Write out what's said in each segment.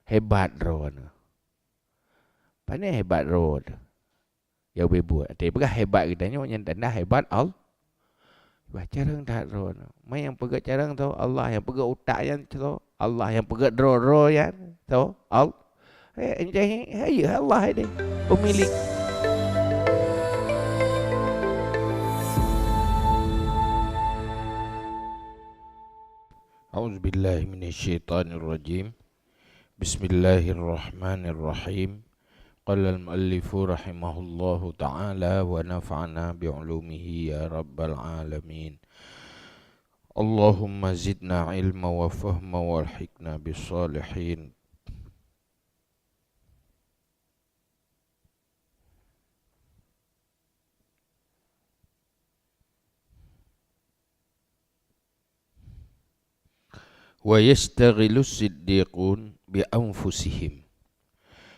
hebat ro na. Pandai hebat ro. Ya boleh buat. Tapi pegah hebat katanya yang tanda hebat Allah. Baca rang tak ro. Mai yang pegat carang tu Allah, yang pegat otak yang tu Allah, yang pegat ro yang tu Allah. Ya Allah ini pemilik. A'udzubillahi minasyaitonirrajim. Bismillahirrahmanirrahim. Qala al-muallifu rahimahullahu ta'ala wa nafa'ana bi'ulumihi ya rabbal alamin. Allahumma zidna ilma wa fahma wa alhiqna bis-salihin. Wa yastaghilu as-siddiqun bi anfusihim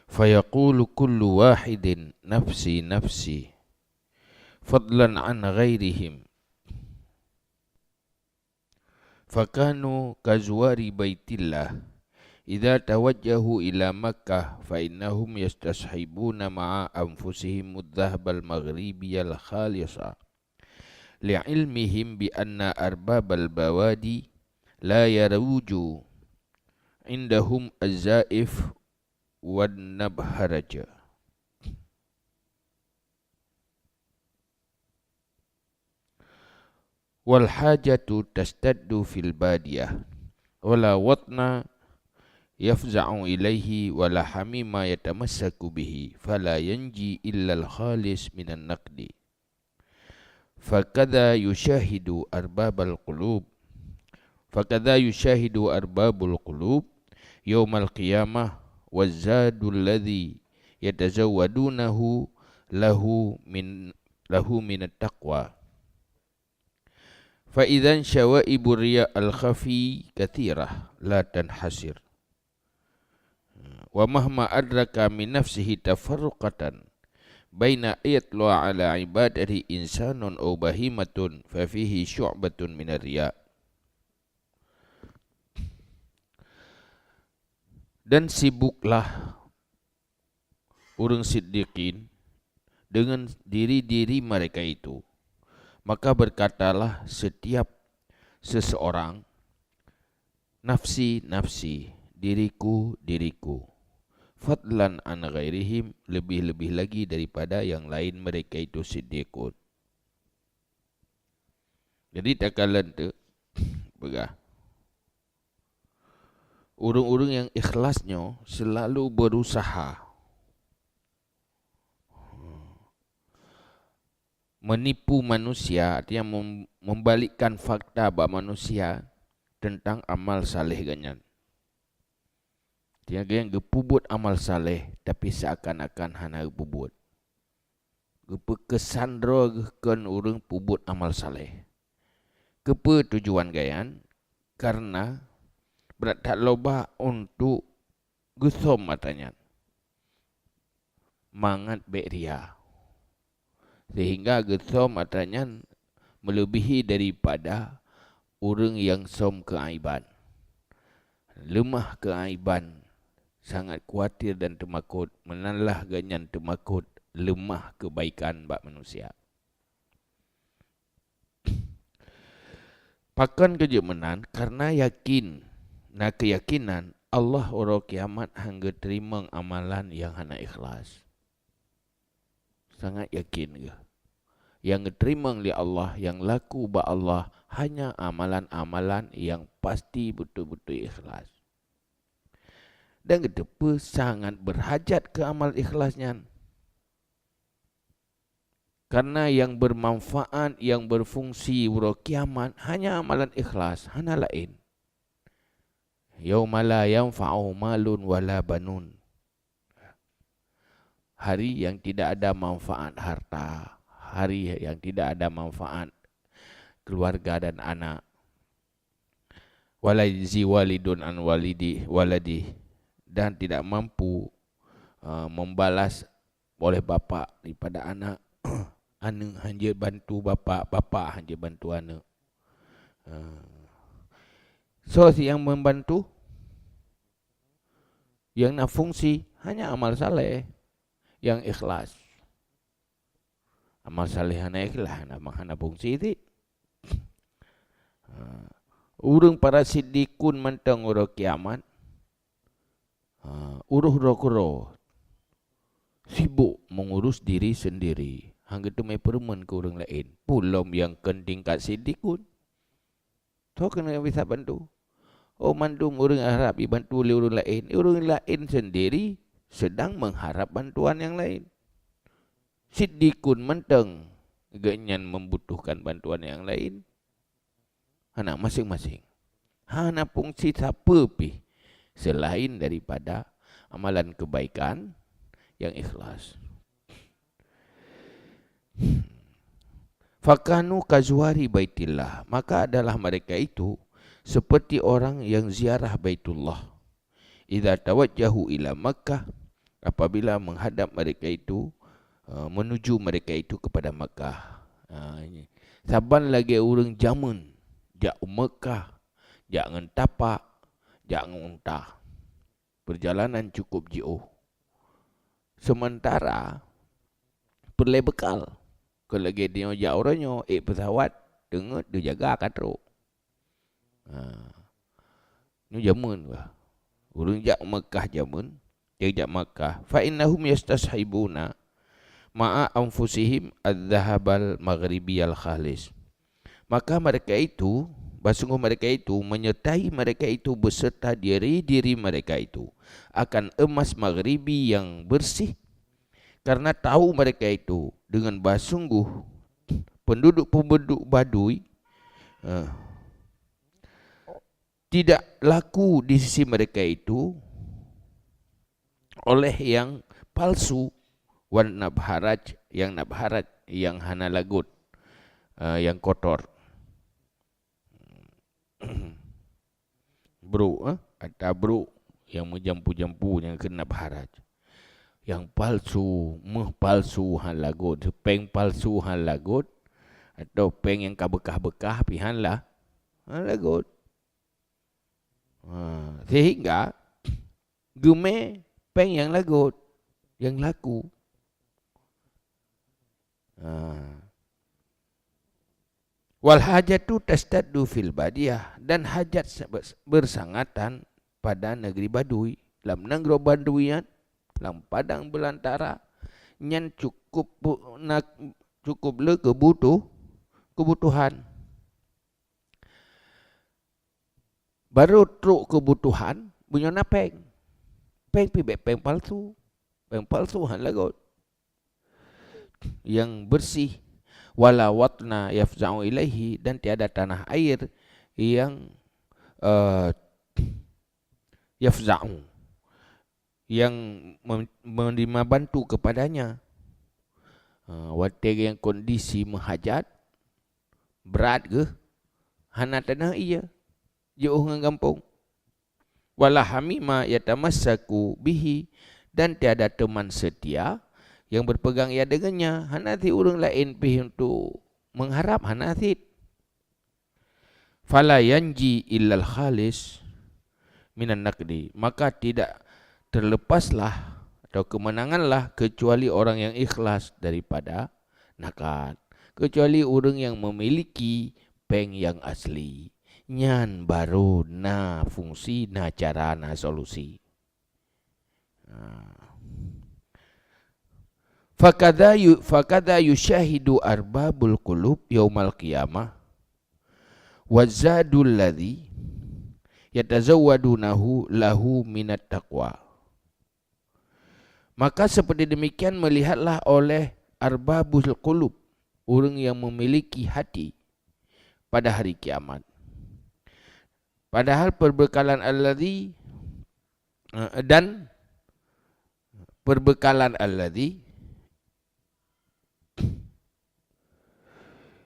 fayaqulu kullu wahidin nafsi nafsi fadlan an ghairihim fakanu kazwari baitillah idza tawajjahu ila makkah fa innahum yastashibuna ma'a anfusihim adh-dhahab al-maghribi al-khalisa li'ilmihim bi anna arbab al-bawadi la yaruju indahum az-zaif wan nabharaja. Wal hajatu tastaddu fil badiyah wala watna yafza'u ilaihi wala hamima yatamassaku bihi fala yanji illa al khalis minan naqdi fakadha yushahidu arbabal qulub arbabul qulub yawmal qiyamah wazadul ladzi yatazawwadunahu lahu min at-taqwa fa idzan syawaibu riya al-khafi kathirah la tanhasir wa mahma adraka min nafsihi tafarruqatan baina ayatlu ala ibadati insanun aw bahimatun fa fihi syu'batun min ar-riya. Dan sibuklah orang siddiqin dengan diri-diri mereka itu. Maka berkatalah setiap seseorang, nafsi, nafsi, diriku, diriku. Fadlan an ghairihim, lebih-lebih lagi daripada yang lain mereka itu siddiqun. Jadi takalan tu, begah. Orang-orang yang ikhlasnya selalu berusaha menipu manusia, artinya membalikkan fakta bahawa manusia tentang amal saleh ganyan. Dia yang gepubut amal saleh tapi seakan-akan hana gepubut. Gepekesandra gekan orang pubut amal saleh. Kepa tujuan gayan karena berat tak loba untuk gusom matanya. Mangat beria. Sehingga gusom matanya melebihi daripada orang yang som keaiban. Lemah keaiban, sangat khawatir dan temakut, menalah ganyan temakut, lemah kebaikan bak manusia. Pakan kejemenan karena yakin, na keyakinan Allah orang kiamat hangga terima amalan yang hana ikhlas. Sangat yakin ke? Yang terima oleh Allah, yang laku ba Allah hanya amalan-amalan yang pasti betul-betul ikhlas. Dan kedepa sangat berhajat ke amal ikhlasnya. Karena yang bermanfaat, yang berfungsi uro kiamat hanya amalan ikhlas, hana lain. Yauma la yanfa'u malun wala banun. Hari yang tidak ada manfaat harta, hari yang tidak ada manfaat keluarga dan anak. Wala yajzi walidun an waladi, dan tidak mampu membalas oleh bapa daripada anak. Anak hanya bantu bapa, bapa hanya bantu anak. So yang membantu Yang nak fungsi hanya amal saleh yang ikhlas. Amal saleh hana ikhlas, hana fungsi ti. Urang para siddiqun mentang uro kiamat. Uruh rokoro sibuk mengurus diri sendiri. Hangga tu mai permen ke orang lain. Pulom yang kending kat siddiqun. Tu kena bisa bantu. Oh mandum orang harap dibantu oleh orang lain. Orang lain sendiri sedang mengharap bantuan yang lain. Siddiqun menteng genyan membutuhkan bantuan yang lain. Hana masing-masing. Hana fungsi siapa pi selain daripada amalan kebaikan yang ikhlas. Fakanu kazuari baitillah, maka adalah mereka itu seperti orang yang ziarah Baitullah. Idza tawajjahu ila Makkah, apabila menghadap mereka itu menuju mereka itu kepada Makkah. Saban lagi orang jamun jak Makkah, jak ngentapak, jak nguntah. Perjalanan cukup jauh. Sementara perlu bekal. Kalau lagi dia jak orangnya, pesawat dengar dia jaga katro. Ini jamun bah. Urang jak Mekah jamun, dia jak Mekah. Fa innahum yastashibuna ma'a anfusihim adz-dzahabal maghribiyal khalis. Maka mereka itu, sungguh mereka itu menyertai mereka itu beserta diri mereka itu akan emas maghribi yang bersih. Karena tahu mereka itu dengan sungguh penduduk-penduduk Badui tidak laku di sisi mereka itu oleh yang palsu wan nabharaj yang hana lagut, yang kotor. Bro, ada bro yang menjampu-jampu yang kena nabharaj. Yang palsu, palsu han lagut, peng palsu han lagut, atau peng yang kabekah-bekah pihan lah han lagut. Sehingga gume peng yang lagut, yang laku. Wal hajatu tastaddu fil badiyah, dan hajat bersangatan pada negeri Badui. Dalam negeri Baduian, dalam padang belantara, nyan cukup le kebutuhan. Baru truk kebutuhan punya peng. Peng peng palsu. Peng palsu han lagot. Yang bersih. Wala watna yafza'u ilaihi, dan tiada tanah air yang yafza'u, yang menerima bantu kepadanya. Watir yang kondisi menghajat berat ke hana tanah iya jauh dengan kampung. Wala hamima yatamassaku bihi, dan tiada teman setia yang berpegang ia dengannya. Hanati orang lain pih untuk mengharap hanati. Fala yanji illal khalis minan naqdi, maka tidak terlepaslah atau kemenanganlah kecuali orang yang ikhlas daripada nakat. Kecuali orang yang memiliki peng yang asli. Nyan baru na fungsi, na cara, na solusi. Fakadha yushahidu arbabul qulub yaumal qiyamah wazadul ladzi yatazawwadunahu lahu minat taqwa. Maka seperti demikian melihatlah oleh arbabul qulub, orang yang memiliki hati pada hari kiamat. Padahal perbekalan alladzi dan perbekalan alladzi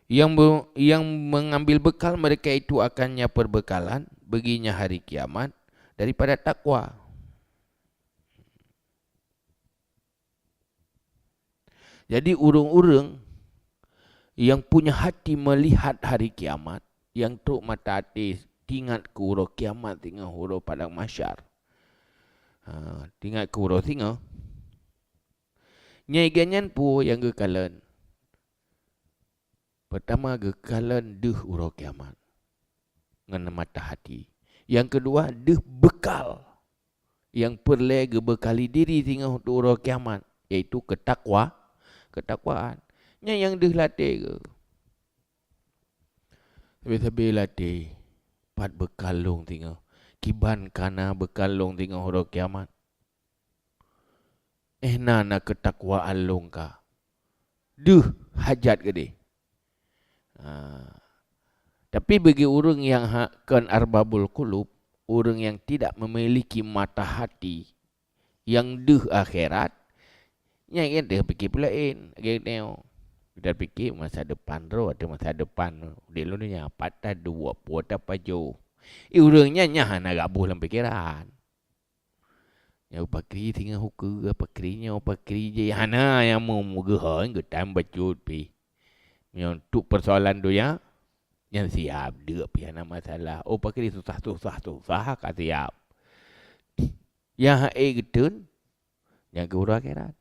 yang mengambil bekal mereka itu akannya perbekalan baginya hari kiamat daripada takwa. Jadi urung-urung yang punya hati melihat hari kiamat, yang truk mata hati tingat ke huruf kiamat, tingat huruf padang mahsyar, Tinggal kurau singa. Nyai ganyan pu yang gekalan. Pertama gekalan deh urau kiamat. Ngena mata hati. Yang kedua deh bekal. Yang perlu bekali diri singa untuk urau kiamat. Iaitu ketakwaan. Nyai yang deh latih ke. Habis-habis latih. Pat bekalung singa. Kiban kana bekalung singa urau kiamat. Nana ketakwaan long ka. Duh hajat ke dia. Tapi bagi orang yang kan arbabul qulub, orang yang tidak memiliki mata hati, yang duh akhirat, yang kita fikir pula kita fikir masa depan roh ada masa depan. Dia lunya patah dua puata paju. Orangnya nyah nak gabuh dalam pikiran. Yang pakri tinggal hukum pakrinya pakri je hana yang mau mugahan ke tambah cut pi. Yang tu persoalan tu yang siap dia pi hana masalah. Oh pakri susah kat siap. Yang getun yang ke urang akhirat.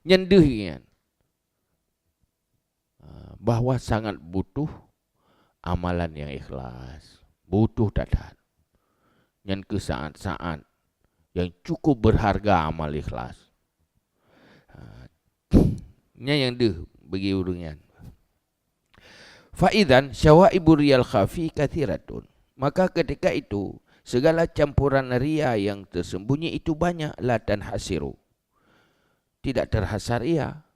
Yang deh kan. Bahawa sangat butuh amalan yang ikhlas. Butuh dadan. Yang ke saat-saat yang cukup berharga amal ikhlas. Ini yang deh bagi urungan. Fa'idan syawaibu riyal khafi kathiratun. Maka ketika itu segala campuran ria yang tersembunyi itu banyak la dan hasiru. Tidak terhasar ia.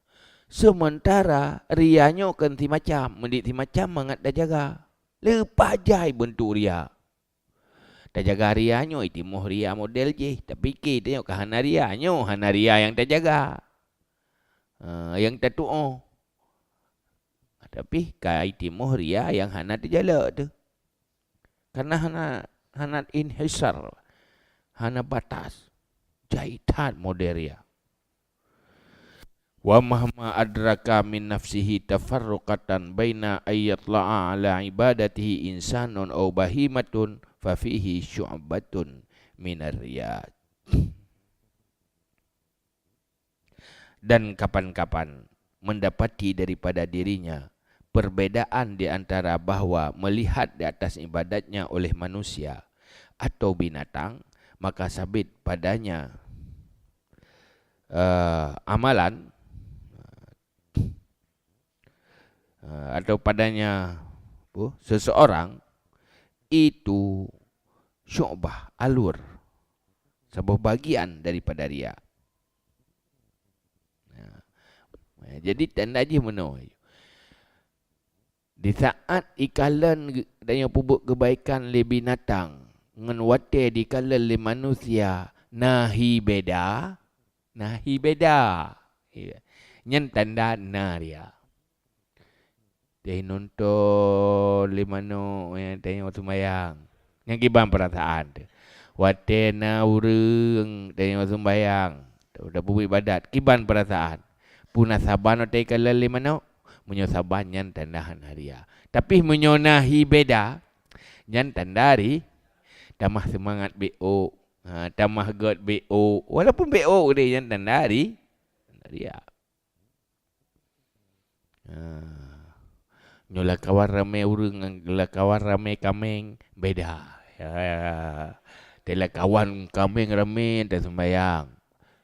Sementara rianya kan ti macam, mendik ti macam mangat dah jaga. Lepas jai bentuk ria. Tak jaga rianyo itu moh ria model je. Tapi ke tengok ke hana rianyo, hana ria yang tak jaga. Yang tak tu'o. Tapi kai itu moh ria yang hana terjala tu. Karena hana inhisar. Hana batas. Jahitan model ria. Wa mahma adraka min nafsihi tafarruqatan baina ayyatla'a ala ibadatihi insanun au bahimatun fafihi syu'batun minar riyad. Dan kapan-kapan mendapati daripada dirinya perbedaan di antara bahawa melihat di atas ibadatnya oleh manusia atau binatang, maka sabit padanya amalan atau padanya seseorang itu syu'bah, alur, sebuah bagian daripada ria. Jadi tanda je mana. Di saat ikalan dan yang pupuk kebaikan le binatang ngan wate di kalan le manusia nahi beda. Nyen tanda naria. Dia nonton limano yang tanya waktu mayang. Yang kibang perasaan tu. Watena urung tanya waktu mayang. Dah bubu ibadat. Kiban perasaan. Puna saban otai kala limano. Menyo saban yang tandahan haria. Tapi menyonahi beda. Yang tandari. Tamah semangat BO. Tamah god BO. Walaupun BO dia yang tandari. Haria. Nyola kawan ramai urang, nyola kawan ramai kameng beda. Tela kawan kameng ramai tak sembayang.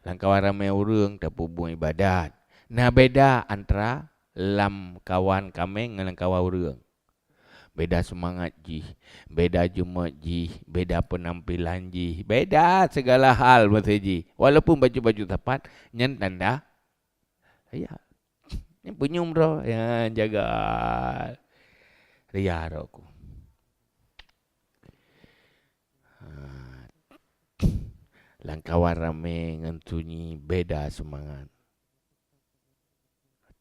Lang kawan ramai urang tak pubuh ibadat. Nah beda antara lam kawan kameng dengan kawan urang. Beda semangat ji, beda jumat ji, beda penampilan ji, beda segala hal masa ji. Walaupun baju-baju tepat, nyen tanda. Ya. Ini punya umrah yang jaga ria aku. Langkawan ramai dengan sunyi beda semangat.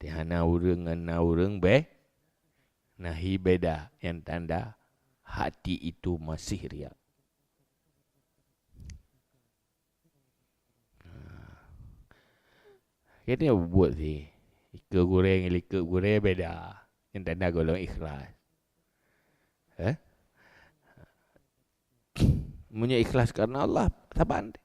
Tihana urang dengan urang nahi beda yang tanda hati itu masih ria. Kita buat sih. Ika goreng, lika goreng beda. Yang tanda golong ikhlas. Punya ikhlas karena Allah. Saban.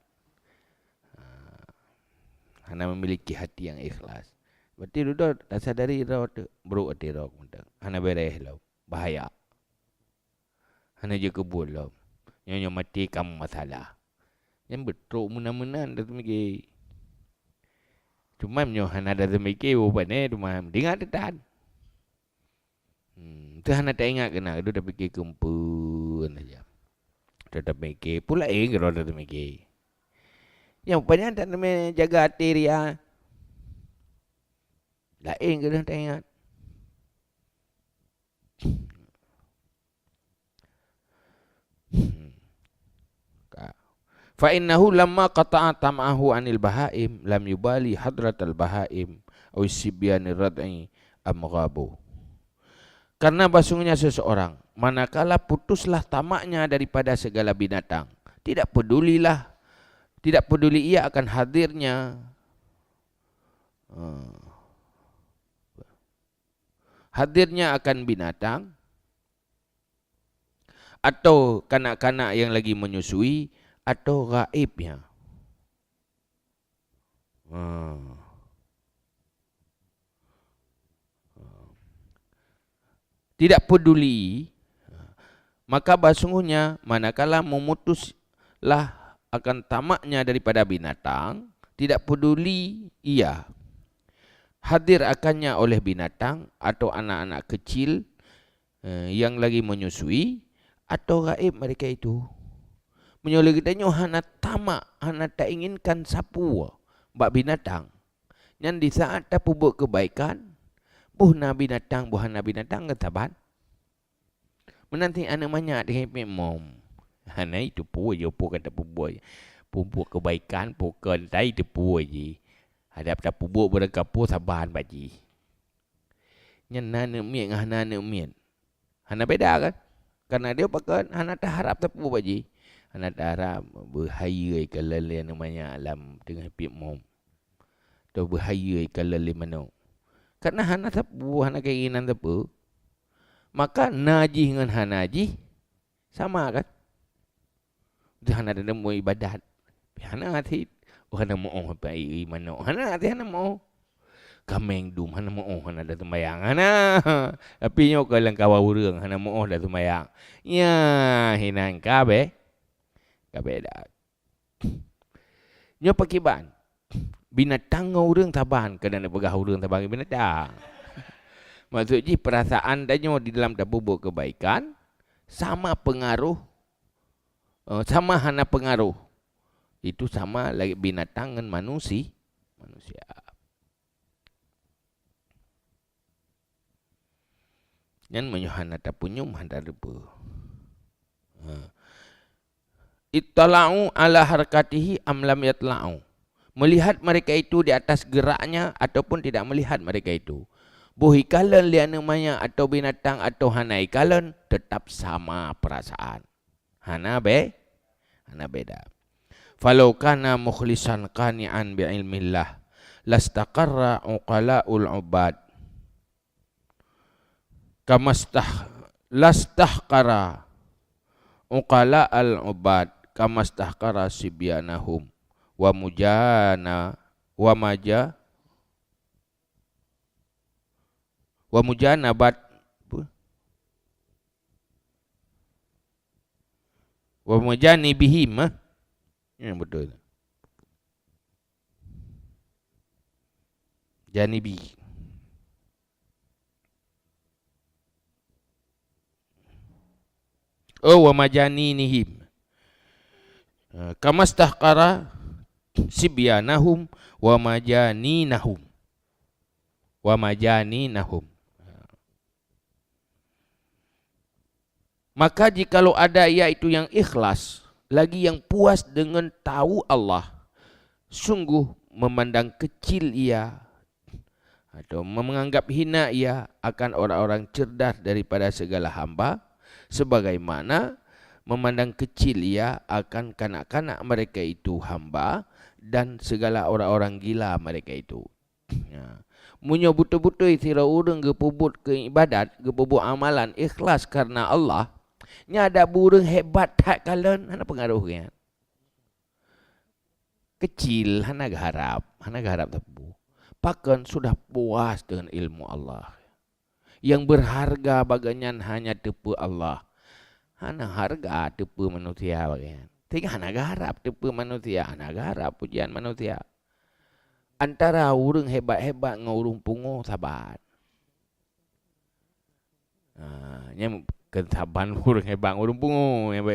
Hana memiliki hati yang ikhlas. Berarti duduk dah sadari ro bro ati ro muntang. Hana bereh lo. Bahaya. Hana je kebul lo. Nyonya mati kamu masalah. Yang betul muna-muna dah tu mikir. Cuma nyonya hana dah tu mikir rupanya cuma dengar tetan. Tu hana tak ingat kena. Dia dah fikir kumpul aja. Dia dah mikir. Pula kalau dah tu mikir. Yang rupanya tak nak jaga hati dia. Lain ke dah tak ingat. Fa innahu lamma qata'a tam'ahu 'anil bahaim lam yubali hadratal bahaim aw sibyanir rad'i am ghabu. Karena basungnya seseorang manakala putuslah tamaknya daripada segala binatang, tidak peduli ia akan hadirnya akan binatang atau kanak-kanak yang lagi menyusui atau gaibnya. Tidak peduli, maka sesungguhnya manakala memutuslah akan tamaknya daripada binatang, tidak peduli ia hadir akannya oleh binatang atau anak-anak kecil yang lagi menyusui atau gaib mereka itu. Menyoleh kita hana tamak, hana tak inginkan sapu bak binatang. Yang di saat tak buat kebaikan, buhna binatang ke taban. Menanti anak banyak dengan mom. Hana itu pu je pu kata pu buat kebaikan bukan tai itu pu je. Hadap tak pu buat berkapu saban baji. Nyana nak mien hana nak mien. Hana beda kan? Karena dia pakai hana tak harap tak pu baji. Hana tak harap berhaya kalau namanya alam dengan pip mom. Tu berhaya kalau mana. Karena hana tapu, hana keinginan tapu. Maka najih dengan hanaji sama kan? Dia hana ada mau ibadat. Hana hati, hana mau apa mana? Hana hati hana mau. Kameng dum hana mau hana ada sembayang. Hana. Tapi nyo kalau kawa urang hana mau ada sembayang. Ya, hinan kabe. Kabe dah. Nyo pakiban. Binatang urang taban kena nak pegah urang taban binatang. Maksudnya perasaan danyo di dalam buat kebaikan sama pengaruh, sama hana pengaruh. Itu sama lagi binatang dengan manusia. Yang menyuhana tak punya hana debu. Ittala'u ala harakatihi am lam yatla'u. Melihat mereka itu di atas geraknya ataupun tidak melihat mereka itu. Buhi kalan liana maya atau binatang atau hanai kalan tetap sama perasaan. Hana beda. Falau kana mukhlisan qani'an bi'ilmillah lastaqarra uqala'ul ubad. Lastahqara uqala'al ubad kamastahqara sibyanahum wa mujana wa maja wa mujanabat wa mujanibihim. Ya betul. Janibi. Wa majaninihim. Kamastahqara sibyanahum wa majaninahum. Maka jikalau ada iaitu yang ikhlas, lagi yang puas dengan tahu Allah, sungguh memandang kecil ia atau menganggap hina ia akan orang-orang cerdas daripada segala hamba, sebagaimana memandang kecil ia akan kanak-kanak mereka itu hamba dan segala orang-orang gila mereka itu. Munyo betul-betul sira urang ge pubut ke ibadat, ge pubut amalan ikhlas karena Allah. Nya ada burung hebat tak kalen, ana pengaruh kan? kecil, hana garap tepu. Pakan sudah puas dengan ilmu Allah. Yang berharga baganyan hanya tepu Allah. Hana harga tepu manusia bagian. Tiga hana garap tepu manusia, hana garap pujian manusia. Antara urang hebat-hebat dengan urang pungu sabar. Yang ketaban urang hebat urang pungu yang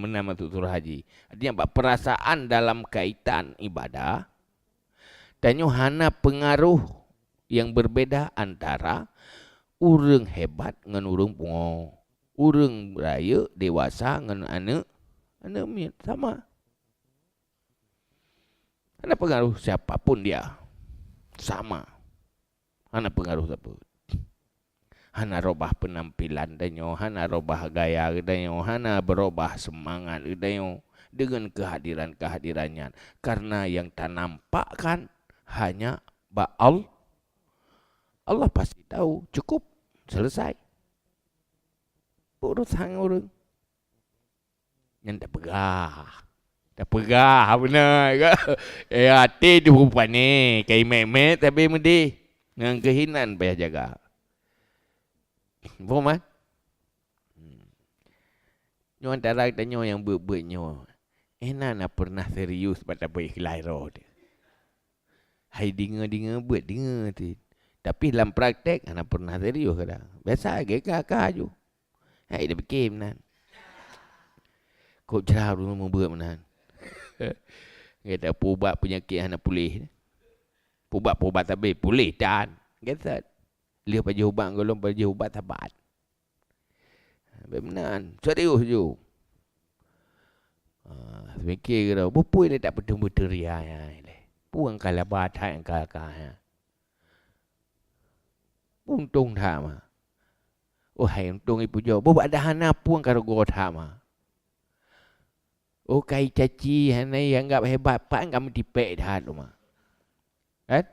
benar masuk surah haji. Artinya perasaan dalam kaitan ibadah dan hana pengaruh yang berbeda antara urang hebat dengan urang pungu. Urang raya dewasa dengan anak sama. Hana pengaruh siapapun dia. Sama. Hana pengaruh siapa. Hana robah penampilan danyo, hana robah gaya danyo, hana berubah semangat danyo dengan kehadirannya. Karena yang tak nampak kan hanya Allah pasti tahu. Cukup. Selesai. Urusan orang. Yang tak pegah. Tak pegah benar ke? Hati tu rupa ni. Kain memet tapi mesti. Dengan kehinan payah jaga. Faham kan? Nyo antara kita nyo yang buat nyo. Nak pernah serius pada berikhlas roh dia. Hai dengar buat dengar tu. Tapi dalam praktek nak pernah serius kadang. Biasa ke kakak je. Hai dah fikir menan. Kok cerah dulu mau buat menan. Kata pubat penyakit anak pulih. Pubat tapi pulih dan. Kata dia paji ubat golong paji ubat tabat. Benar. Serius je. Fikir kata bopoi dia tak betul-betul ria. Puang kala batai angka. Untung thama. Oh hai untung ibu jo. Bo ada hana puang karo go thama. Oh kai caci hana yang anggap hebat pak kamu dipek dah rumah. Kan?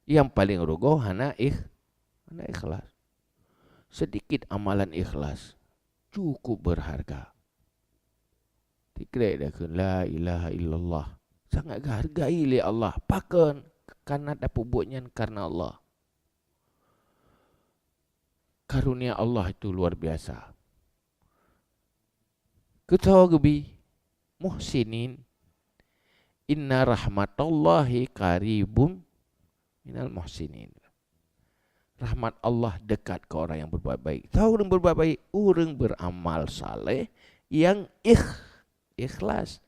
Yang paling rogo hana ikhlas. Sedikit amalan ikhlas cukup berharga. Dikira dah kun la ilaha illallah. Sangat hargai oleh Allah. Pakan karena dapat buatnya karena Allah. Karunia Allah itu luar biasa. Ketawa gebi muhsinin inna rahmatallahi qaribun minal muhsinin. Rahmat Allah dekat ke orang yang berbuat baik. Tahu orang berbuat baik, orang beramal saleh yang ikhlas.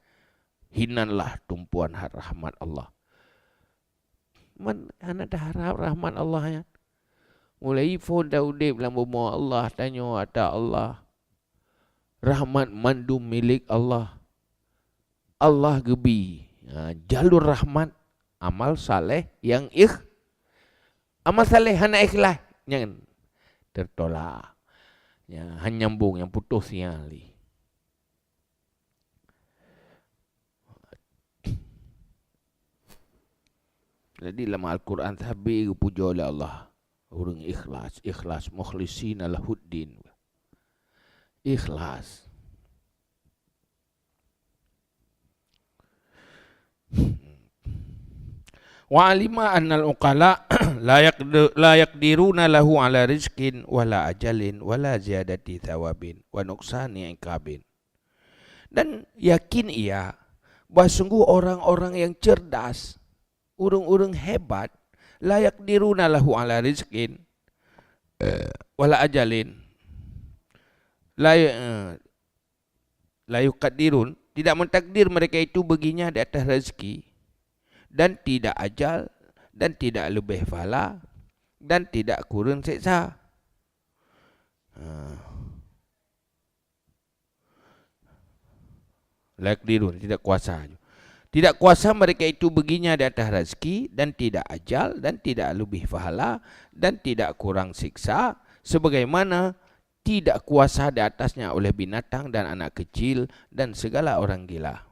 Hinanlah tumpuan rahmat Allah. Mana dah harap rahmat Allah ya. Mulai phone dah udip dalam bumi Allah tanya ada Allah. Rahmat mandu milik Allah. Allah gebi. Jalur rahmat amal saleh yang amal saleh hana ikhlas yang tertolak. Ya, hanya nyambung yang putus yang li. Jadi dalam Al-Quran sabi puja oleh Allah. Orang ikhlas mukhlisina lahuddin. Ikhlas. Wa alima annal uqala la yaqdiruna lahu ala rizqin wala ajalin wala ziyadati thawabin wa nuqsani iqabin. Dan yakin ia bahawa sungguh orang-orang yang cerdas, orang-orang hebat, la yaqdiruna lahu ala rizqin wala ajalin. La yuqaddirun, tidak mentakdir mereka itu baginya di atas rezeki, dan tidak ajal, dan tidak lebih pahala, dan tidak kurang siksa. La yuqaddirun, tidak kuasa. Tidak kuasa mereka itu baginya di atas rezeki, dan tidak ajal, dan tidak lebih pahala, dan tidak kurang siksa, sebagaimana tidak kuasa di atasnya oleh binatang dan anak kecil dan segala orang gila.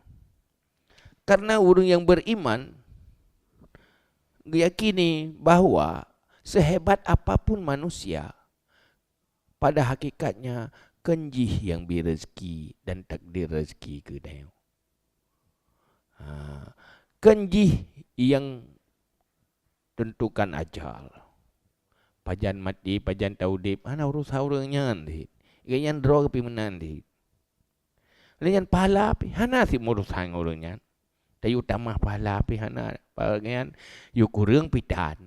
Karena orang yang beriman meyakini bahawa sehebat apapun manusia, pada hakikatnya kenjih yang beri rezeki dan takdir rezeki ke dia. Kenji yang tentukan ajal. Pajan mati, pajan taudip, ana urus haurangnya nanti. Ganyan draw ke pimenan nanti. Layan pahala pi, hana si urus hang urangnya. Tayu tamah pahala pi hana, bagian yu kurang pitan.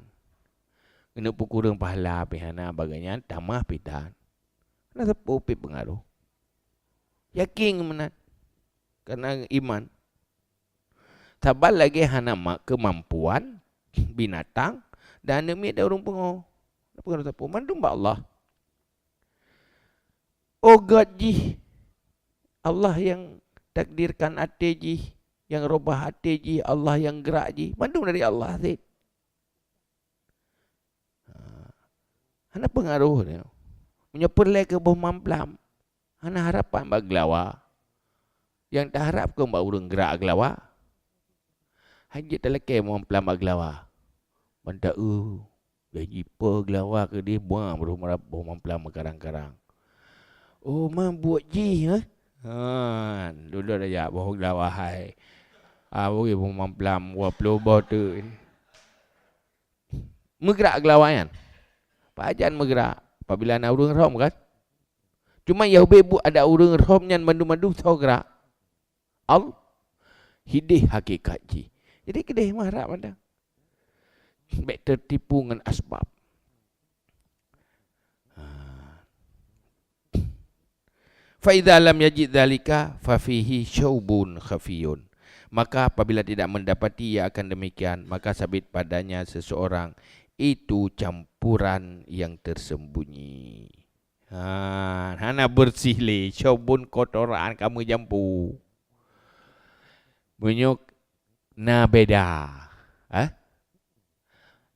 Kena pu kurang pahala pi hana bagian tamah pitan. Hana sepu pi pengaruh. Yakin menan. Karena iman. Tabal lagi hana kemampuan binatang dan demi ada orang pengoh. Pengaruh sepu mandum ba Allah. Oh God ji. Allah yang takdirkan hati ji, yang robah hati ji, Allah yang gerak ji. Mandum dari Allah Zid. Hana pengaruh ni. Punya perlai ke boh mamplam. Hana harapan bag lawa. Yang tak harap ke mbak urang gerak aglawa. Hanya teleke mamplam aglawa. Banda gaji per aglawa ke dia buang beruh marap boh mamplam karang-karang. Oh mam buat ji ha. Dulu dah ya boh aglawa hai. Boleh boh mamplam wa plobo tu. Megrak aglawa kan. Pajan megrak. Apabila nak urang rom kan. Cuma ya bebu ada urang rom nyan mandu-mandu so gerak. Al hidih hakikat ji. Jadi kedeh marah pandang. Baik tertipu dengan asbab. Fa idza lam yajid dzalika fa fihi syaubun khafiyun. Maka apabila tidak mendapati ia akan demikian, maka sabit padanya seseorang itu campuran yang tersembunyi. Hana bersih le, syaubun kotoran kamu jampu. Bunyuk na beda.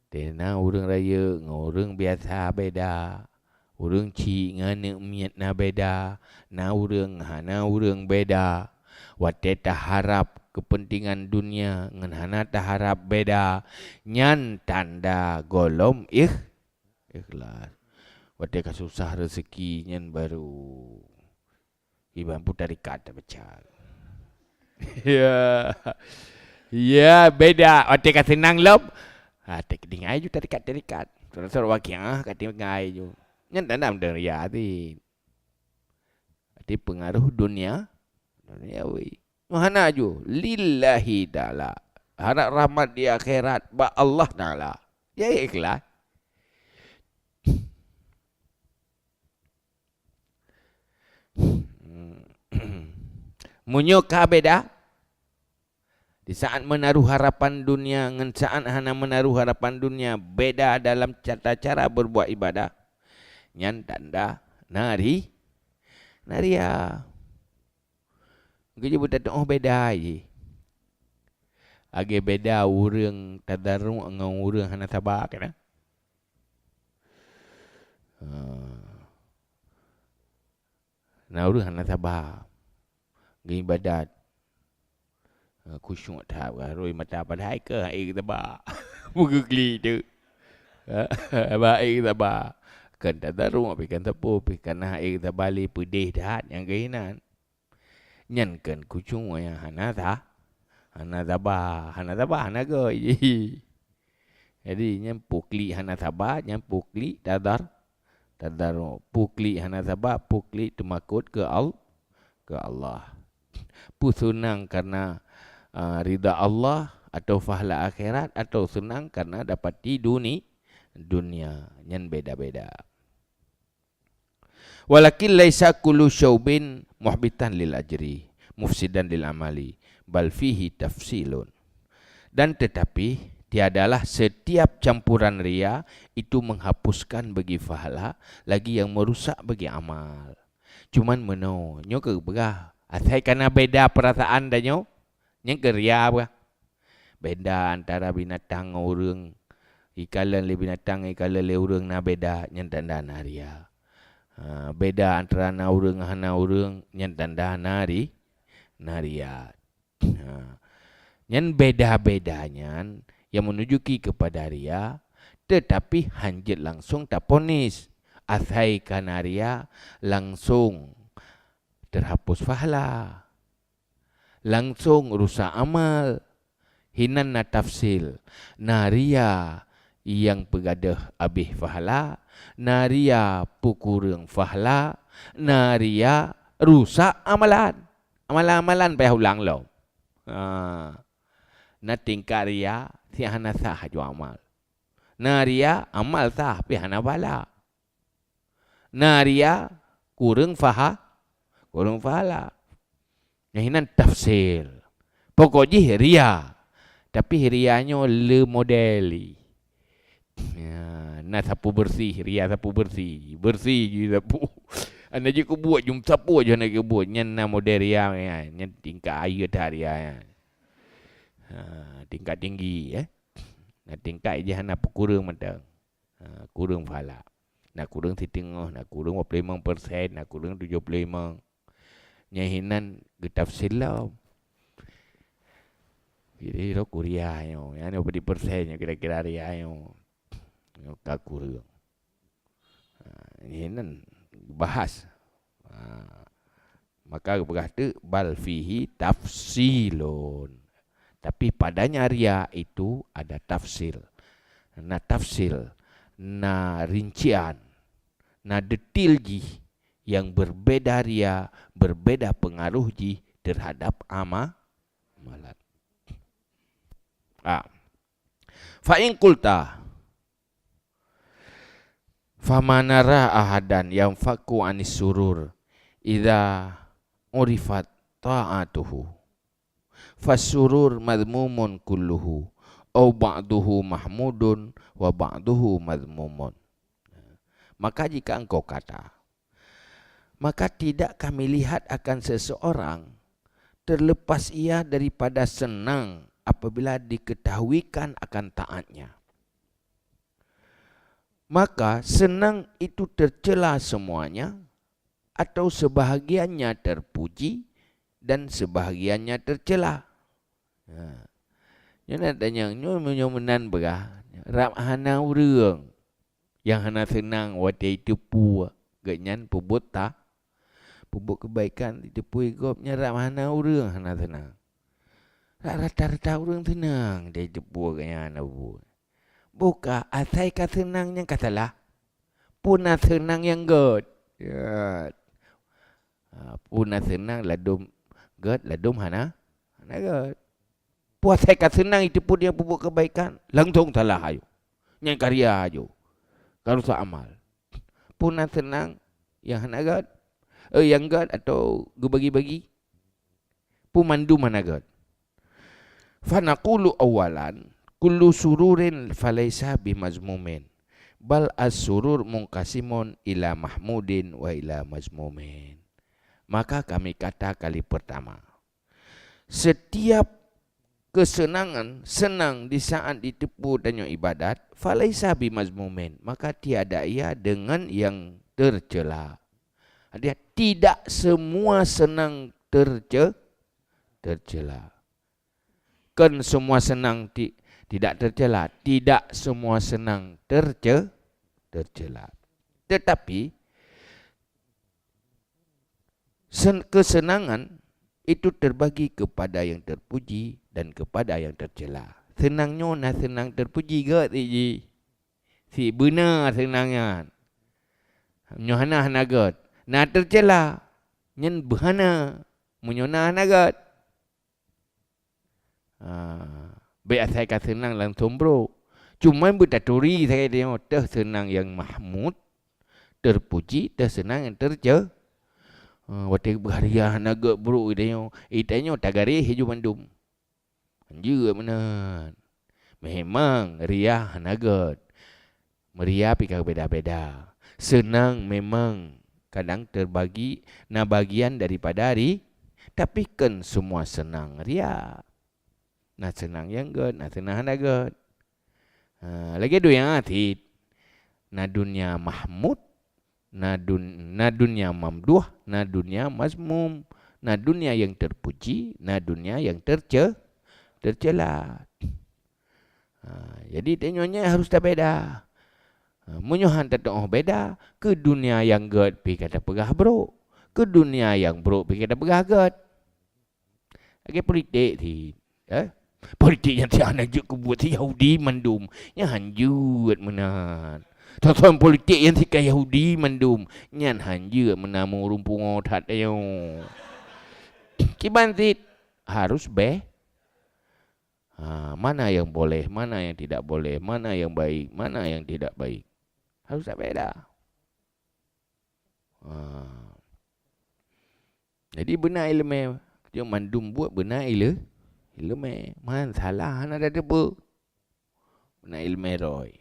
Tena urang raya ngurang biasa beda. Urang ci ngane miat na beda. Na urang beda. Wate taharap kepentingan dunia ngan hana taharap beda. Nyan tanda golom ikhlas. Wate kasusah rezeki nyan baru. Iban putarikat tak pecah. Ya. Ya beda. Wate kasenang lop. Tak dengai ju tarikat. Sorang wakil kat dengai ju. Nyan tanda mendeng ya ti. Ati pengaruh dunia duniawi. Mahana ju lillahi ta'ala. Harap rahmat di akhirat ba Allah Ta'ala. Ya ikhlas. Munyuk ka beda. Di saat menaruh harapan dunia dengan saat hana menaruh harapan dunia beda dalam cara berbuat ibadah. Nyan tanda nari ya. Kerja berdatang beda je. Agi beda urang tadarung dengan urang hana sabar kena. Nah urang hana sabar. Gini ibadat. Kusyuk tak roi mata padai ke air tabak. Muka kli tu. Baik tabak. Kan tak darung api kan tepu api kan air tabali pedih dah yang keinan. Nyan kan kucung yang hana tabak hana go. Jadi nyan pukli hana tabak, nyan pukli tadar pukli hana tabak, pukli tumakut ke Allah. Pusunang karena ridha Allah atau fahla akhirat atau senang karena dapat di dunia nyan beda-beda. Walakin laisa kullu syaubin muhbitan lil ajri mufsidan lil amali bal fihi tafsilun. Dan tetapi tiadalah setiap campuran ria itu menghapuskan bagi fahala lagi yang merusak bagi amal. Cuman nyo ke begah asai kana beda perasaan dah nyo yang keria apa? Beda antara binatang urang. Ikalan le binatang, ikalan le urang na beda yang tanda naria. Beda antara na urang hana urang yang tanda naria. Yang beda-bedanya yang menujuki kepada ria, tetapi hanjit langsung tak ponis. Asai kanaria langsung terhapus fahala. Langsung rusak amal. Hinan na tafsil. Na ria yang pegadah abih fahala. Na ria pukurang fahala. Na ria rusak amalan. Amalan-amalan payah ulang lo. Na tingkat ria tiada sah ju amal. Na ria amal sah pihana bala. Na ria kurang fahala. Yang tafsir. Pokoknya ria. Tapi rianya le modeli. Ya, na sapu bersih, ria sapu bersih. Bersih je sapu. Anda je ku buat jum sapu aja nak buat. Nyan na model ria ya. Nyan tingkat air dah ria ya. Tingkat tinggi ya. Na tingkat je hana kurang mentang. Kurang pahala. Nak kurang setengah, nak kurang 25%, nak kurang 75%. Nyahinan getafsir lah. Jadi lo kuria yo, yang berapa persennya kira-kira ria yo, tak kurang. Ini nan bahas. Maka berkata bal fihi tafsilun. Tapi padanya ria itu ada tafsil. Na tafsil, na rincian, na detail ji yang berbeda ria, berbeda pengaruh ji terhadap amalan. Fa in qulta famanara ahadan yang faku anis surur idza urifat ta'atuhu fasurur madmumun kulluhu au ba'duhu mahmudun wa ba'duhu madmumun. Maka jika engkau kata, maka tidak kami lihat akan seseorang terlepas ia daripada senang apabila diketahuikan akan taatnya. Maka senang itu tercela semuanya atau sebahagiannya terpuji dan sebahagiannya tercela. Yang nadanya nyomenan berah rap hana urang yang hana senang wate itu pu ganyan pubut ta pubut kebaikan itu pu igopnya rap hana urang hana senang. Rata-rata orang senang dia jepur kaya anak bu. Buka asai ka senang yang kasalah. Puna senang yang god. Ya. Puna senang ladum god ladum hana god. Puasai ka senang itu pun dia pupuk kebaikan langsung salah ayo. Yang karya ayo. Kalau sa amal. Puna senang yang hana god. Yang god atau gebagi-bagi. Pumandu mana god. Fanaqulu awalan kullu sururin falaysa bimazmumin bal as-surur munqasimun ila mahmudin wa ila mazmumin. Maka kami kata kali pertama, setiap kesenangan senang di saat ditepu dan ibadat falaysa bimazmumin, maka tiada ia dengan yang tercela. Dia tidak semua senang tercela. Kan semua senang tidak tercela. Tidak semua senang tercela. Tetapi kesenangan itu terbagi kepada yang terpuji dan kepada yang tercela. Senangnya nak senang terpuji ke si benar senangnya. Nyohana hanagat. Nak tercela. Nyen behana. Menyona hanagat. Baik saya kata senang langsung bro. Cuma bertaturi saya tengok tersenang yang mahmud, terpuji, tersenang yang tercela. Waktu berharian agak bro tengok. Tengok tagari hiju mandum. Juga benar. Memang riah nagat. Meriah pika beda-beda. Senang memang kadang terbagi na bagian daripada hari. Tapi kan semua senang riah. Nak senang yang god, nak senang hana god. Lagi ada yang atit. Na dunia mahmud, na dunia mamduh, na dunia mazmum, na dunia yang terpuji, na dunia yang tercela. Jadi tengoknya harus tak beda. Menyuhan tak beda. Ke dunia yang god pergi kata pegah bro. Ke dunia yang bro pergi kata pegah god. Lagi politik Politik yang tiada juk kebuat si Yahudi mandum. Yang hanjut menan. Tuan politik yang tiada Yahudi mandum. Yang hanjut menamu rumpung otat ayo. Kibantit harus mana yang boleh, mana yang tidak boleh, mana yang baik, mana yang tidak baik. Harus beda. Jadi benar ilmu. Dia mandum buat benar ilmu. Man salah nak ada apa. Benar ilmu roy.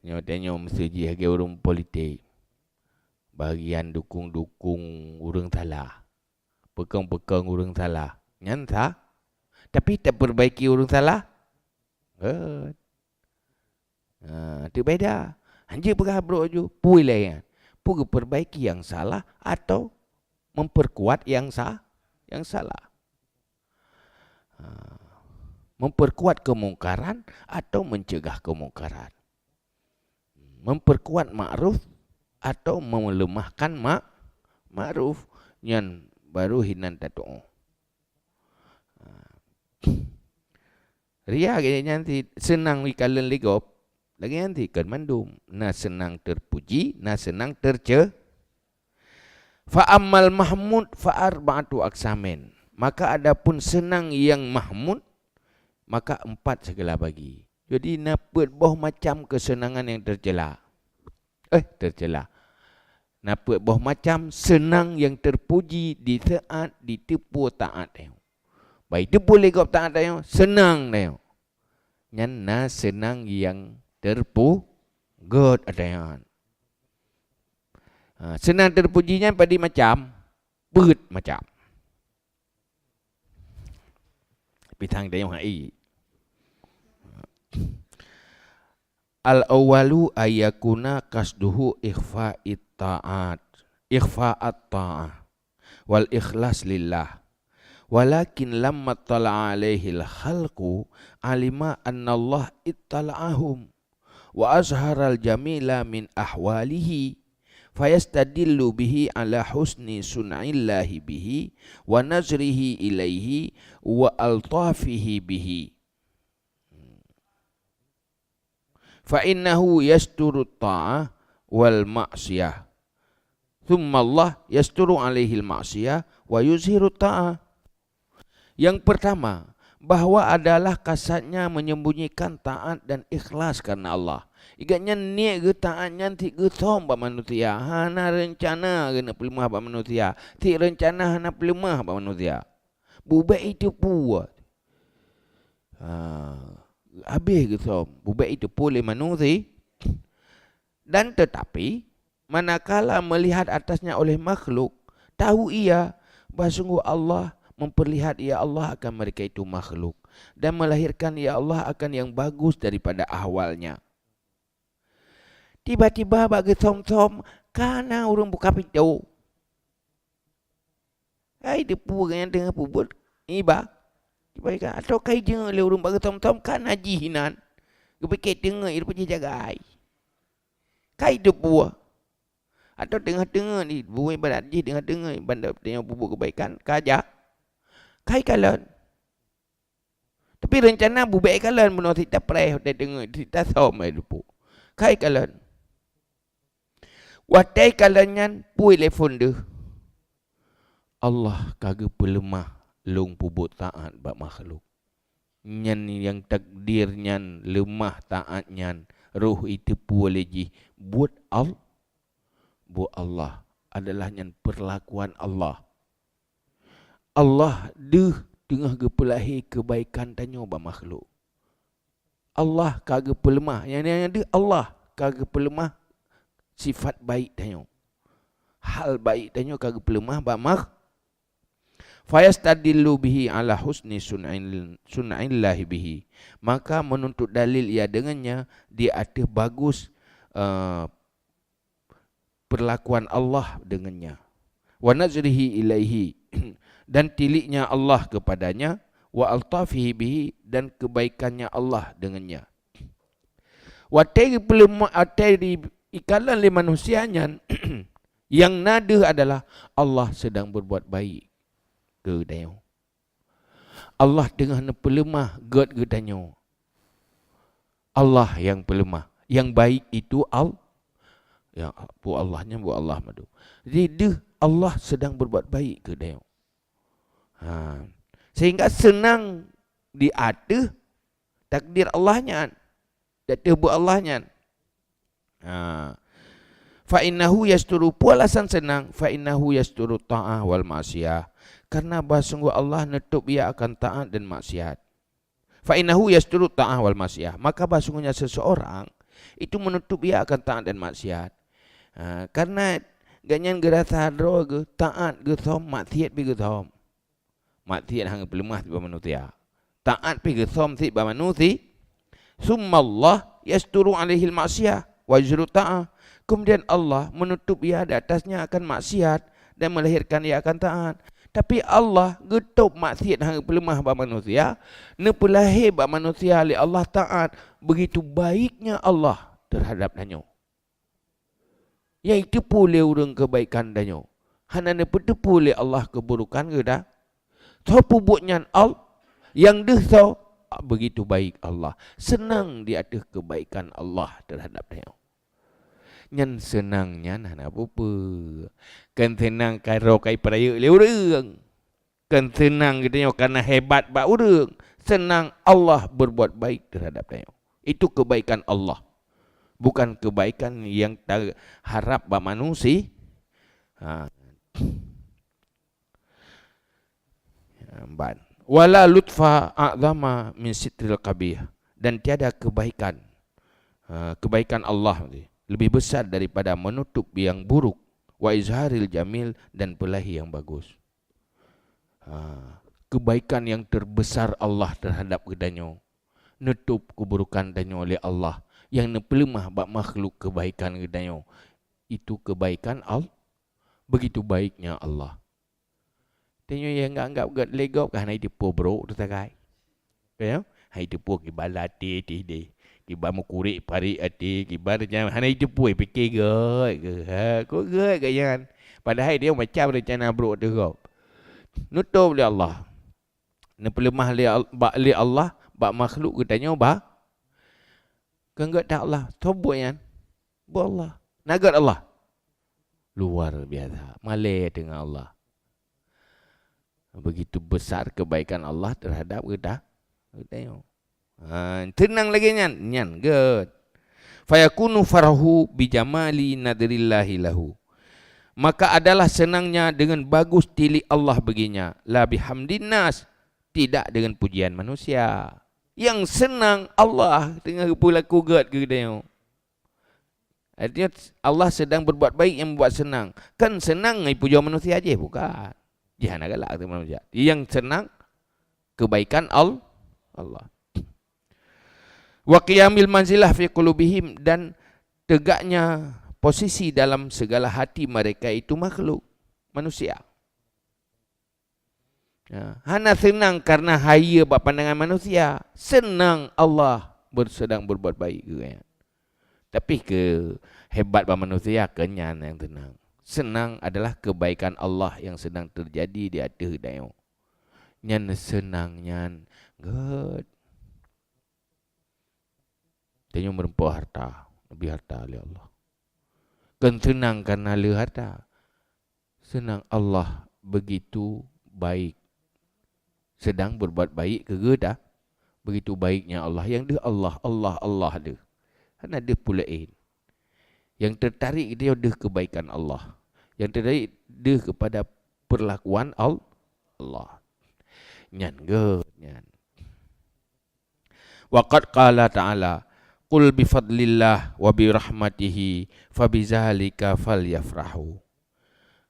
Tengok mesti dia orang politik. Bagian dukung-dukung orang salah. Pekang-pekang orang salah. Nyata. Tapi tak perbaiki orang salah. Itu beda. Hanya berhabruk je. Pui lain. Pui perbaiki yang salah atau memperkuat yang salah. Memperkuat kemungkaran atau mencegah kemungkaran. Memperkuat ma'ruf atau melemahkan ma'ruf. Yang baru hinan tatu. Ria kayaknya nanti senang wikalan ligop. Lagi nanti kan mandum. Na senang terpuji, na senang Fa'ammal mahmud fa'arba'atu aksamin. Maka adapun senang yang mahmud, maka 4 segala bagi. Jadi napet boh macam kesenangan yang tercela. Napet boh macam senang yang terpuji di saat ditipu taat. Baik tipu legop taat dia, senang dia. Nyana senang yang terpuji ada. Senang terpujinya pada macam beut macam. Pitang dia hai. Al-awwalu ayakuna kasduhu ikhfa'it ta'at. Ikhfa'at ta'ah. Wal ikhlas lillah. Walakin lamma tala'a alaihi al-khalqu alima anna Allah ittala'ahum. Wa azharal jamila min ahwalihi. Fayastadillu bihi ala husni sun'illahi bihi. Wa nazrihi ilaihi. Wa altafihi bihi. Fa'innahu yasturu ta'ah wal ma'siyah. Thumma Allah yasturu alaihi al-ma'siyah wa yuzhiru ta'ah. Yang pertama, bahawa adalah kasatnya menyembunyikan taat dan ikhlas karena Allah. Igatnya niat ke taatnya ti ke som ba manusia. Hana rencana kena pelimah ba manusia. Ti rencana hana pelimah ba manusia. Bubek itu puat. Habis ke som. Bubek itu boleh manusia. Dan tetapi, manakala melihat atasnya oleh makhluk, tahu ia bahawa sungguh Allah memperlihat ya Allah akan mereka itu makhluk. Dan melahirkan ya Allah akan yang bagus daripada ahwalnya. Tiba-tiba bagi som-som, karena orang buka pintu. Hai depu yang tengah pubut, iba. Tiba-tiba, atau kai jenga le orang bagi som-som, kan haji hinan. Kepikir tengah, ia pergi jaga ai. Kai depu. Atau tengah-tengah ni, buat ibadat haji tengah-tengah, bandar tengah pubut kebaikan, kajak. Kai kalan. Tapi rencana bubek kalan menurut kita pray hotel dengar kita som ai depu. Kai kalan. Watai kalannya pui telefon dia. Allah kagak pelemah long pubut taat bak makhluk. Nyan yang takdirnya lemah taatnya roh itu pualeji buat Allah adalah nyan perlakuan Allah. Allah deh tengah gepelahi kebaikan tanya bak makhluk. Allah kagak pelemah. Yang dia Allah kagak pelemah sifat baik tanya. Hal baik tanya kagak pelemah bak makhluk. Fayastadillu bihi ala husni sun'illahi bihi. Maka menuntut dalil ia dengannya di atas bagus perlakuan Allah dengannya. Wa nazrihi ilaihi dan tiliknya Allah kepadanya, wa altafihi bihi dan kebaikannya Allah dengannya. Wa tari pelema atari ikalan li manusianya Yang nada adalah Allah sedang berbuat baik ke danyo. Allah tengah pelemah god ke danyo. Allah yang pelemah. Yang baik itu ya, bu Allahnya bu Allah madu. Jadi dia Allah sedang berbuat baik ke dia. Sehingga senang diada takdir Allahnya. Data bu Allahnya. Fa innahu yasturu pualasan senang fa innahu yasturu ta'ah wal ma'siyah. Karena sungguh Allah nutup ia akan taat dan maksiat. Fa innahu yasturu ta'ah wal ma'siyah. Maka sungguhnya seseorang itu menutup ia akan taat dan maksiat. Karena ganyan gerasa hadro ke taat ke thom maksiat pi ke thom. Maksiat hang pelemah tiba manusia. Taat pi ke thom ti ba manusia. Summa Allah yasturu alaihi al-ma'siyah wa yajru ta'ah. Kemudian Allah menutup ia di atasnya akan maksiat dan melahirkan ia akan taat. Tapi Allah getup maksiat hang pelemah ba manusia, ne pelahir ba manusia li Allah taat. Begitu baiknya Allah terhadap danyo. Yang itu pula urang kebaikan danyo. Hanana petepu oleh Allah keburukan ke dah. So pubuknya Allah yang deh so begitu baik Allah. Senang di atas kebaikan Allah terhadap danyo. Nyan senangnya hana apa-apa. Kan senang karo kai peraya le urang. Kan senang gitu karena hebat ba urang. Senang Allah berbuat baik terhadap danyo. Itu kebaikan Allah. Bukan kebaikan yang harap ba manusia. Wala lutfa a'zama min sitril qabih. Dan tiada kebaikan. Kebaikan Allah lebih besar daripada menutup yang buruk. Wa izharil jamil dan pelahi yang bagus. Kebaikan yang terbesar Allah terhadap kedanyo. Nutup keburukan danyo oleh Allah. Yang nepelemah bak makhluk kebaikan kedanyo. Itu kebaikan Allah. Begitu baiknya Allah. Danyo yang anggap gad legop kan hai depo bro tu takai. Ya? Hai depo ki balati ti de. Ki ba mukuri pari ati ki ba jam hanai depo fikir ge. Ko ge ke jangan. Padahal dia macam rencana bro tu kau. Nutup oleh Allah. Nepelemah li Allah bak makhluk kedanyo ba Kenggat tak Allah, tobok yan. Bu Allah. Nagat Allah. Luar biasa. Malay dengan Allah. Begitu besar kebaikan Allah terhadap kita. Tenang lagi nyan. Nyan. Good. Fayakunu farahu bijamali nadrillahi lahu. Maka adalah senangnya dengan bagus tili Allah baginya. La bihamdinnas. Tidak dengan pujian manusia. Yang senang Allah tengah pula kugat ke dia. Artinya Allah sedang berbuat baik yang membuat senang. Kan senang ngai puja manusia aja bukan. Jangan galak tu manusia. Yang senang kebaikan Allah. Wa qiyamil manzilah fi qulubihim dan tegaknya posisi dalam segala hati mereka itu makhluk manusia. Hana senang karena haya buat pandangan manusia. Senang Allah sedang berbuat baik ke. Tapi ke hebat buat manusia kenyan yang tenang. Senang adalah kebaikan Allah yang sedang terjadi di atas dayo. Nyan senang nyan. Good. Tanya merempuh harta. Lebih harta oleh Allah. Kan senang karena le harta. Senang Allah begitu baik. Sedang berbuat baik ke dah. Begitu baiknya Allah. Yang dia Allah dia. Karena dia pulain. Yang tertarik dia kebaikan Allah. Yang tertarik dia kepada perlakuan Allah. Nyan ke. Nyan. Waqad qala ta'ala. Qul bifadlillah wa birahmatihi fabizalika falyafrahu.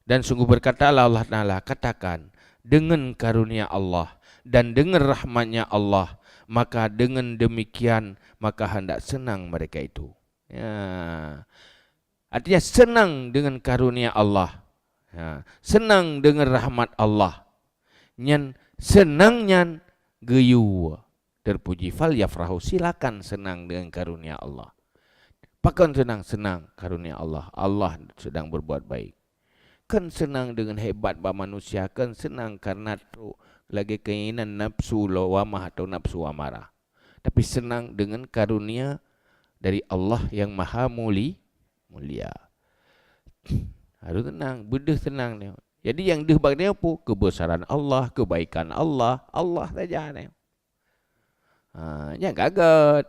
Dan sungguh berkatalah Allah Ta'ala. Katakan. Dengan karunia Allah dan dengan rahmatnya Allah, maka dengan demikian maka hendak senang mereka itu. Ya. Artinya senang dengan karunia Allah, ya. Senang dengan rahmat Allah. Nyan senang nyan geyu terpuji fal yafrahu, silakan senang dengan karunia Allah. Pakan senang karunia Allah. Allah sedang berbuat baik. kan senang dengan hebat bah manusia, kan senang karena tu lagi keinginan nafsu lawamah atau nafsu amarah. Tapi senang dengan karunia dari Allah yang maha mulia. Harus tenang, bedah tenang ni. Jadi yang deh bag dia apa? Kebesaran Allah, kebaikan Allah, Allah saja ni. Jangan kaget.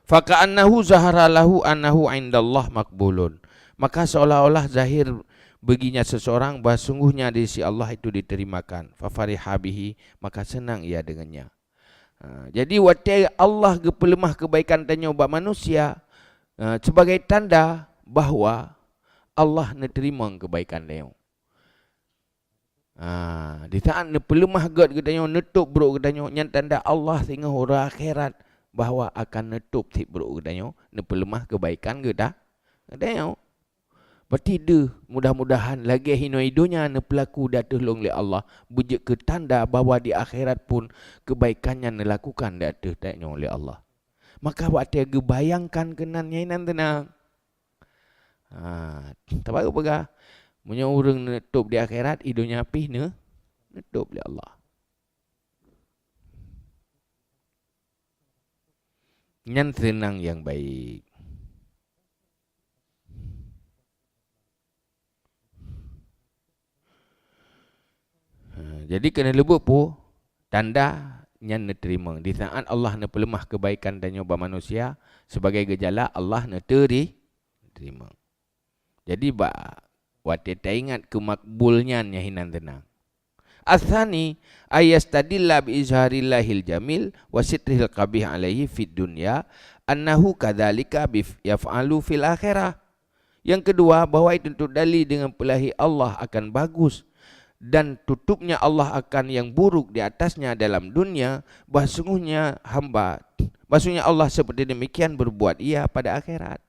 Faka'annahu zahara lahu annahu indallah makbulun. Maka seolah-olah zahir baginya seseorang bahawa sungguhnya di sisi Allah itu diterimakan. Fafariha bihi, maka senang ia dengannya. Jadi waktu Allah pelemah kebaikan tanya buat manusia sebagai tanda bahawa Allah nerima kebaikan dia. Di saat pelemah god katanya, netuk buruk katanya, yang tanda Allah sehingga orang akhirat bahawa akan netup si buruk katanya, pelemah kebaikan katanya. Berarti dia mudah-mudahan lagi hino-hidunya pelaku dah tolong oleh Allah, bujuk ke tanda bahawa di akhirat pun kebaikannya dilakukan dah tanya oleh Allah. Maka waktu dia bayangkan kenannya ini tenang. Tak apa-apa. Punya orang netup di akhirat, hidupnya api netup oleh Allah. Yang senang yang baik. Jadi kena lebut pun tanda yang diterima. Di saat Allah nak pelemah kebaikan dan nyoba manusia, sebagai gejala Allah nak terima. Jadi waktu kita ingat kemakbulnya hinan tenang. Athani ayastadilla bi izharillahil jamil wa sitrihil qabih alaihi fid dunya annahu kadzalika yaf'alu fil akhirah. Yang kedua, bahawa itu untuk dalil dengan pelahi Allah akan bagus dan tutupnya Allah akan yang buruk di atasnya dalam dunia, bahasanya Allah seperti demikian berbuat ia pada akhirat.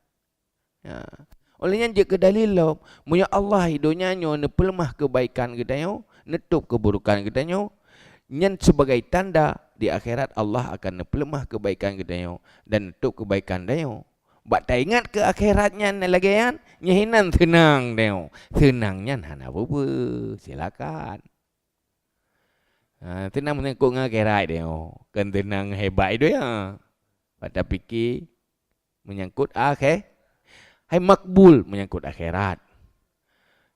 Olehnya jika dalil lo, munya Allah hidupnya nyo pelemah kebaikan kita nyo, netup keburukan kita nyo, nyen sebagai tanda di akhirat Allah akan pelemah kebaikan kita nyo dan netup kebaikan dia nyo. Bak tak ingat ke akhiratnya lagi kan? Nyahinan tenang dia. Tenangnya hana apa-apa. Silakan. Tenang menengkuk dengan akhirat dia. Kan tenang hebat itu ya. Pada fikir menyangkut akhir. Hai makbul menyangkut akhirat.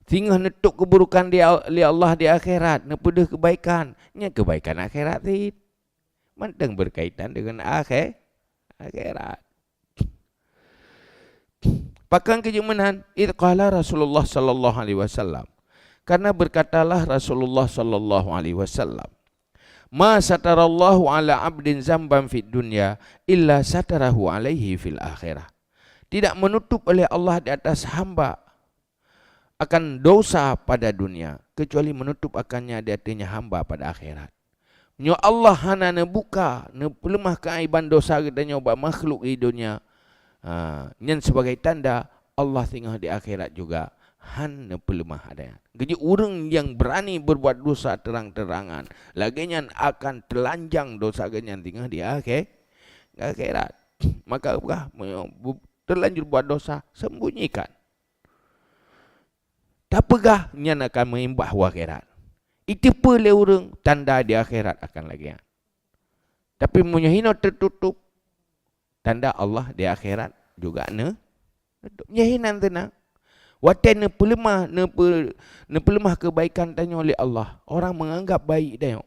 Sehingga netuk keburukan dia Allah di akhirat. Nepedah kebaikan. Nya kebaikan akhirat sih. Manteng berkaitan dengan akhirat. Pakan kejumanan idqala Rasulullah sallallahu alaihi wasallam. Karena berkatalah Rasulullah sallallahu alaihi wasallam, "Ma satarallahu ala 'abdin zamban fid dunya illa satarahu alaihi fil akhirah." Tidak menutup oleh Allah di atas hamba akan dosa pada dunia kecuali menutup akannya di hatinya hamba pada akhirat. Nyo Allah hana buka pelemah keaiban dosa kita nyoba makhluk di dunia. Yang sebagai tanda Allah tinggal di akhirat juga hanya pelemah adanya. Jadi orang yang berani berbuat dosa terang-terangan, laginya akan telanjang dosa yang tinggal di akhirat. Maka terlanjur buat dosa, sembunyikan. Tak pegah yang akan mengimbah akhirat. Itu boleh orang tanda di akhirat akan lagi. Tapi menyahina tertutup, tanda Allah di akhirat juga nyahinan tenang. Waktu pelemah kebaikan tanya oleh Allah. Orang menganggap baik dia.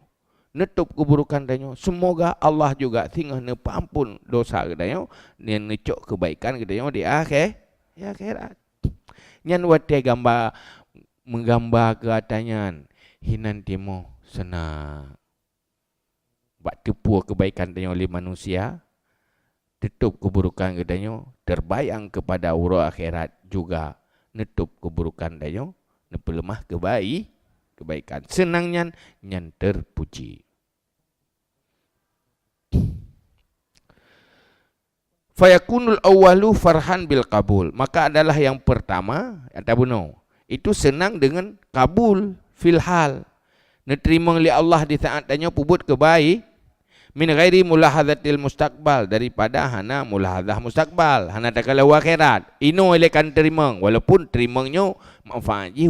Netup keburukan tanya. Semoga Allah juga tinggal ampun dosa dia. Yang necok kebaikan dia di akhirat. Yang waktu menggambar katanya hinan timo senang. Buat tepu kebaikan tanya oleh manusia. Tutup keburukan katanya, terbayang kepada urut akhirat juga netup keburukan dia, nepelemah kebaikan. Senangnya yang terpuji. Fayakunul awwalu farhan bil qabul. Maka adalah yang pertama, atabuno, itu senang dengan kabul fil hal. Neterima oleh Allah di saat tanya pubut Min ghairi mulahadzatil mustaqbal, daripada hana mulahadzah mustaqbal, hana takala akhirat. Ino elekan terima, walaupun terimanya manfaat ji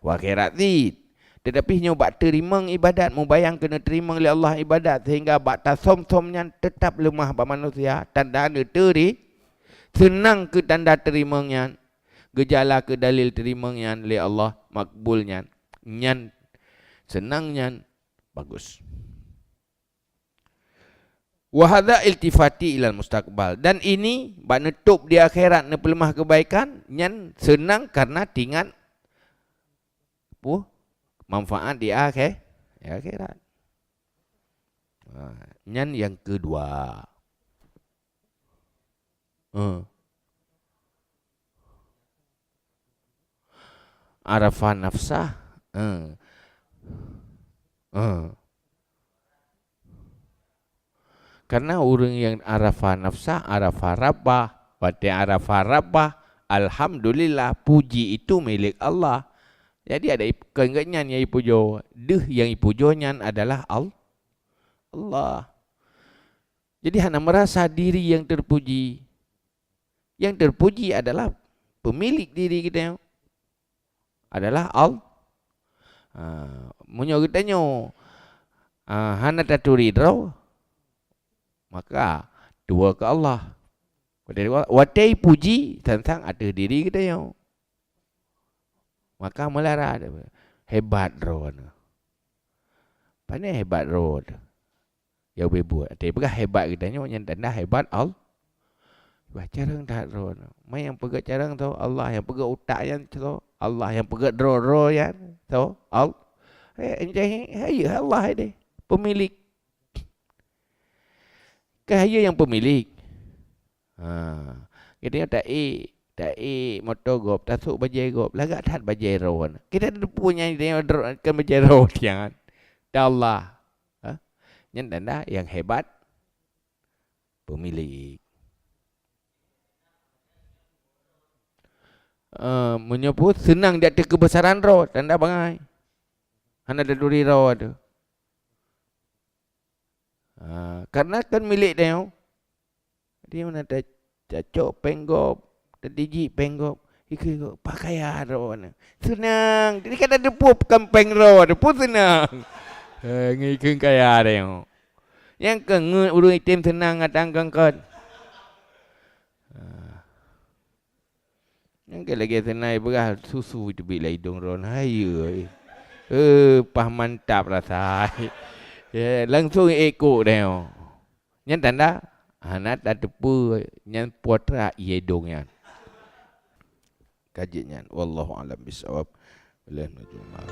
akhirat ti. Tetapi nyo bak terima ibadat, mubayang kena terima oleh Allah ibadat, sehingga bak tasom-somnya tetap lemah bak manusia. Tanda teri senang ke tanda terimanya, gejala ke dalil terimanya oleh Allah, makbulnya nyan, senangnya bagus. Wahada iltifati ilal mustaqbal, dan ini bak netup di akhirat ne pelemah kebaikan nyan senang karena tingan manfaat di akhirat. Nyan yang kedua. Arafah nafsah. Karena orang yang arafah nafsah, arafah rabbah, wati arafah rabbah, alhamdulillah, puji itu milik Allah. Jadi ada keingatnya yang ipujo, yang ipujonya adalah Allah. Jadi hanya merasa diri yang terpuji. Yang terpuji adalah pemilik diri kita, adalah Allah. Munyo kitanya hana taturi draw, maka dua ke Allah. Watai puji tentang ada diri kita yang, maka melara hebat roh. Pandai hebat roh. Ya bebuat. Tapi bukan hebat kita yang tanda hebat Allah. Carang tak roh. Mai yang pegat carang tu Allah, yang pegat utak yang tu Allah, yang pegat roh yang tu Allah. Allah ini pemilik. Kahaya yang pemilik. Kita yang tak motor gop, tasuk bajai gop, lagak tak bajai roh. Kita ada punya dia kan bajai roh jangan. Allah. Yang tanda yang hebat pemilik. Menyebut senang dia ada kebesaran roh, tanda bangai. Hana ada duri roh ada. Karena kan milik dia. Dia mana ada cacok penggop, terdiji penggop, ikut pakai roh. Senang. Jadi kan ada pup kampeng roh, ada pun senang. Ngikut kaya dia. Yang kengut urung itim senang ngatang kengkot. Yang lagi senai berah susu tu bila hidung ron hayu. Pah mantap rasa. Langsung ekor dia. Yang tanda anak ada tepu yang putra hidungnya. Kajinya wallahu alam bisawab. Boleh najumah.